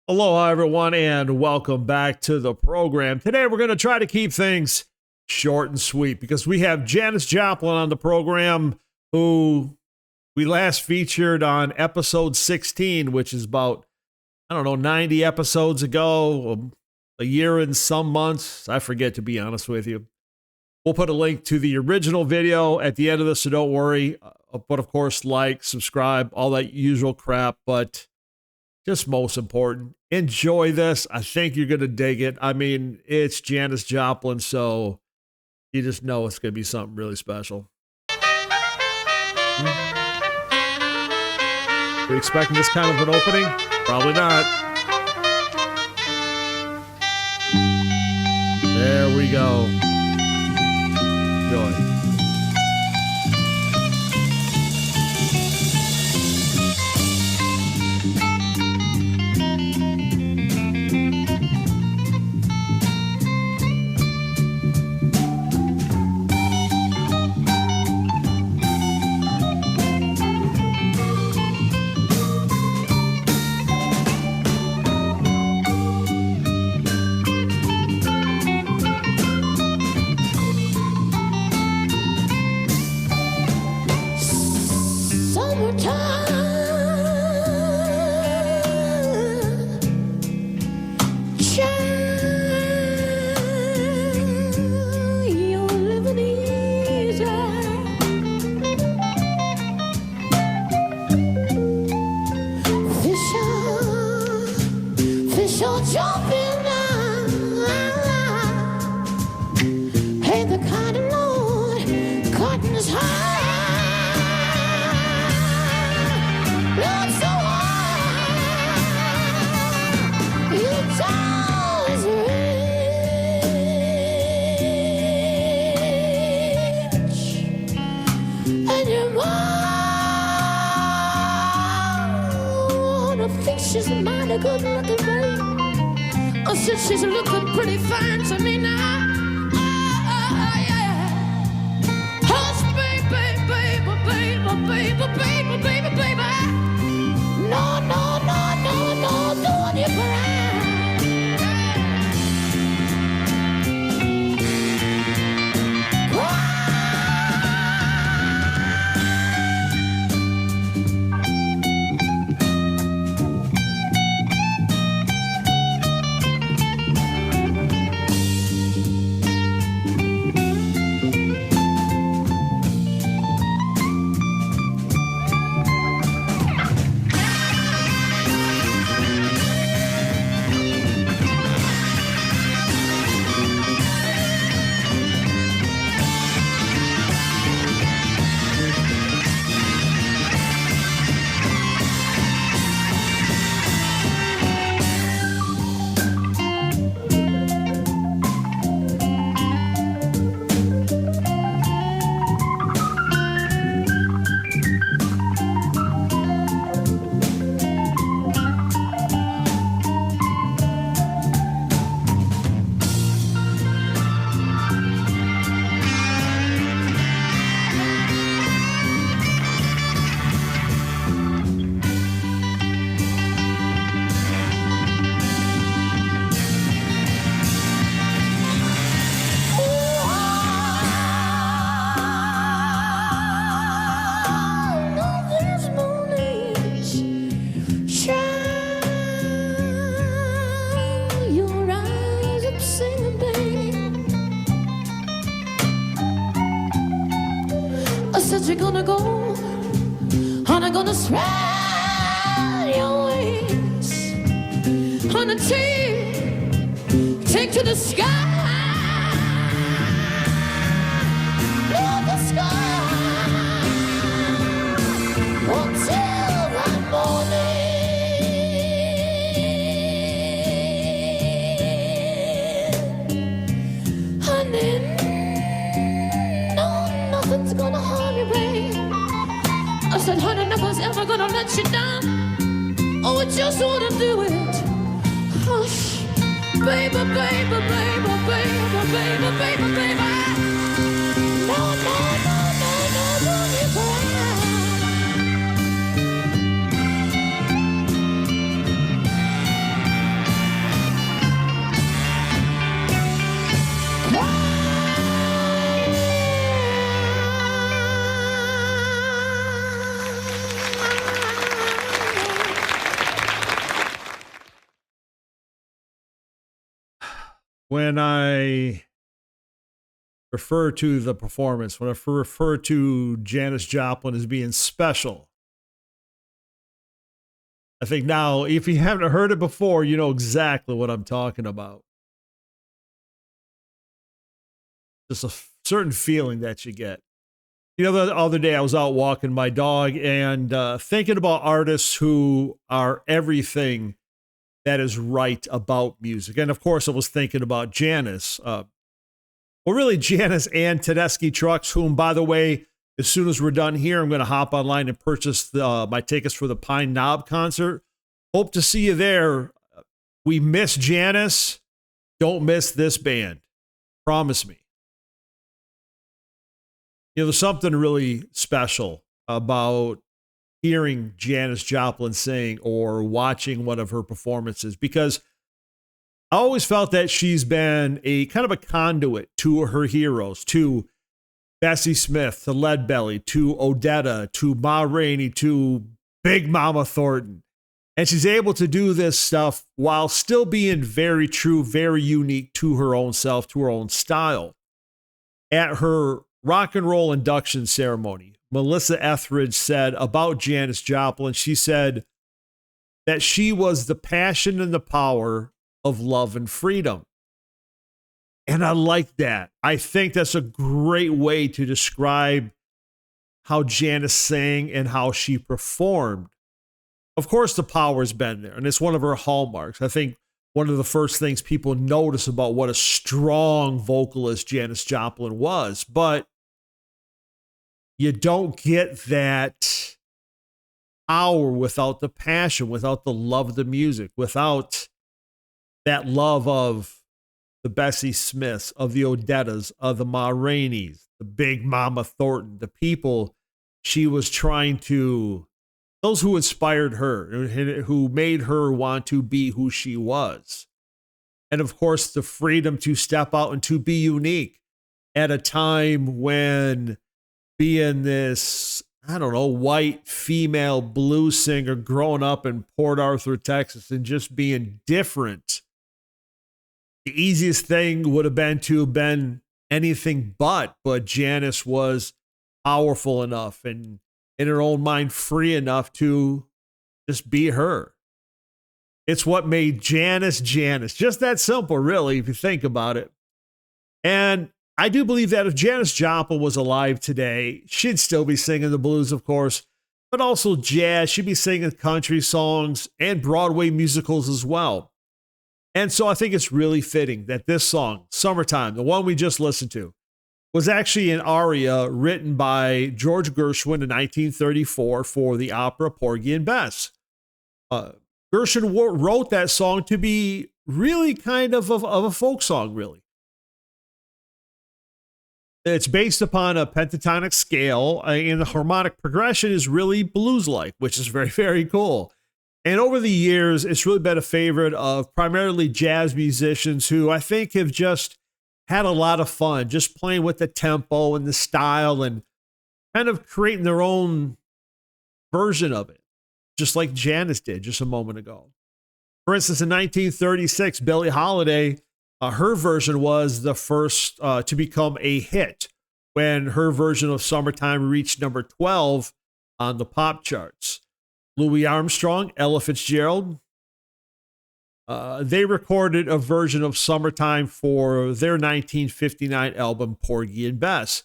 Aloha, everyone, and welcome back to the program. Today, we're going to try to keep things short and sweet because we have Janis Joplin on the program, who we last featured on episode 16, which is about, 90 episodes ago, a year and some months. I forget, to be honest with you. We'll put a link to the original video at the end of this, so don't worry. But of course, like, subscribe, all that usual crap. But just most important, enjoy this. I think you're going to dig it. I mean, it's Janis Joplin, so you just know it's going to be something really special. Are you expecting this kind of an opening? Probably not. There we go. Enjoy. She's a mighty good looking babe. Oh, she's looking pretty fine to me now. Yeah. Hush, baby, baby, baby, baby, baby, baby, baby. No, no, no, no, no, don't you cry. You're gonna go, and I'm gonna spread your wings on a take to the sky, the sky, until that morning, and then no, nothing's gonna harm you, babe. I said, honey, nothing's ever gonna let you down. Oh, I just wanna do it. Hush, baby, baby, baby, baby, baby, baby, baby. No, no, no, no, no, don't you cry. when I refer to the performance, when I refer to Janis Joplin as being special, I think now, if you haven't heard it before, you know exactly what I'm talking about. Just a certain feeling that you get. You know, the other day I was out walking my dog and thinking about artists who are everything that is right about music. And of course, I was thinking about Janis. Well, really, Janis and Tedeschi Trucks, whom, by the way, as soon as we're done here, I'm going to hop online and purchase my tickets for the Pine Knob concert. Hope to see you there. We miss Janis. Don't miss this band. Promise me. You know, there's something really special about hearing Janis Joplin sing or watching one of her performances, because I always felt that she's been a kind of a conduit to her heroes, to Bessie Smith, to Leadbelly, to Odetta, to Ma Rainey, to Big Mama Thornton. And she's able to do this stuff while still being very true, very unique to her own self, to her own style. At her rock and roll induction ceremony, Melissa Etheridge said about Janis Joplin, she said that she was the passion and the power of love and freedom. And I like that. I think that's a great way to describe how Janis sang and how she performed. Of course, the power's been there, and it's one of her hallmarks. I think one of the first things people notice about what a strong vocalist Janis Joplin was, but you don't get that power without the passion, without the love of the music, without that love of the Bessie Smiths, of the Odettas, of the Ma Raineys, the Big Mama Thornton, the people she was trying to, those who inspired her, who made her want to be who she was. And of course, the freedom to step out and to be unique at a time when being this, I don't know, white female blues singer growing up in Port Arthur, Texas, and just being different. The easiest thing would have been to have been anything but Janis was powerful enough and in her own mind free enough to just be her. It's what made Janis Janis. Just that simple, really, if you think about it. And I do believe that if Janis Joplin was alive today, she'd still be singing the blues, of course, but also jazz. She'd be singing country songs and Broadway musicals as well. And so I think it's really fitting that this song, Somertime, the one we just listened to, was actually an aria written by George Gershwin in 1934 for the opera Porgy and Bess. Gershwin wrote that song to be really kind of a folk song, really. It's based upon a pentatonic scale, and the harmonic progression is really blues-like, which is very, very cool. And over the years, it's really been a favorite of primarily jazz musicians who I think have just had a lot of fun just playing with the tempo and the style and kind of creating their own version of it, just like Janis did just a moment ago. For instance, in 1936, Billie Holiday, her version was the first to become a hit when her version of Summertime reached number 12 on the pop charts. Louis Armstrong, Ella Fitzgerald, they recorded a version of Summertime for their 1959 album, Porgy and Bess.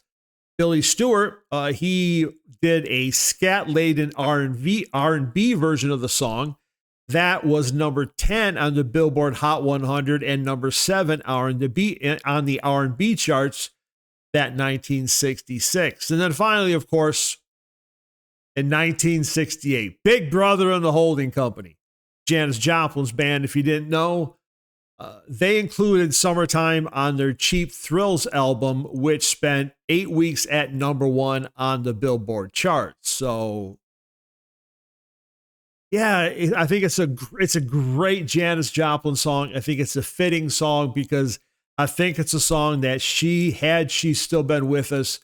Billy Stewart, he did a scat-laden R&B version of the song. That was number 10 on the Billboard Hot 100 and number 7 on the R&B charts that 1966. And then finally, of course, in 1968, Big Brother and the Holding Company, Janis Joplin's band, if you didn't know, they included Summertime on their Cheap Thrills album, which spent 8 weeks at number 1 on the Billboard charts. So, yeah, I think it's a great Janis Joplin song. I think it's a fitting song because I think it's a song that had she still been with us,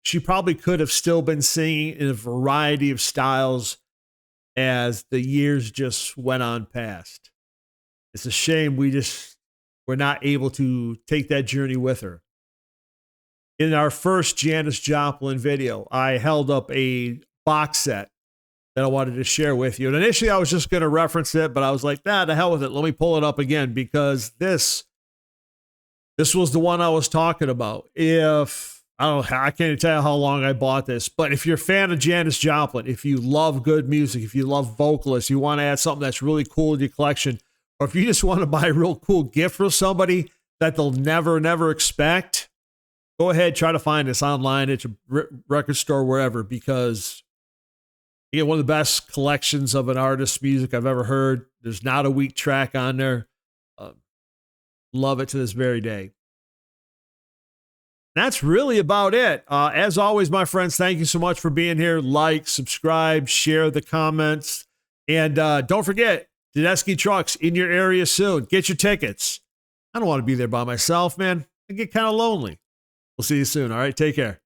she probably could have still been singing in a variety of styles as the years just went on past. It's a shame we're were not able to take that journey with her. In our first Janis Joplin video, I held up a box set that I wanted to share with you. And initially I was just going to reference it, but I was like, nah, the hell with it. Let me pull it up again, because this was the one I was talking about. I can't tell you how long I bought this, but if you're a fan of Janis Joplin, if you love good music, if you love vocalists, you want to add something that's really cool in your collection, or if you just want to buy a real cool gift for somebody that they'll never expect, go ahead, try to find this online at your record store, wherever, because you get one of the best collections of an artist's music I've ever heard. There's not a weak track on there. Love it to this very day. That's really about it. As always, my friends, thank you so much for being here. Like, subscribe, share the comments. And don't forget, Tedeschi Trucks in your area soon. Get your tickets. I don't want to be there by myself, man. I get kind of lonely. We'll see you soon. All right, take care.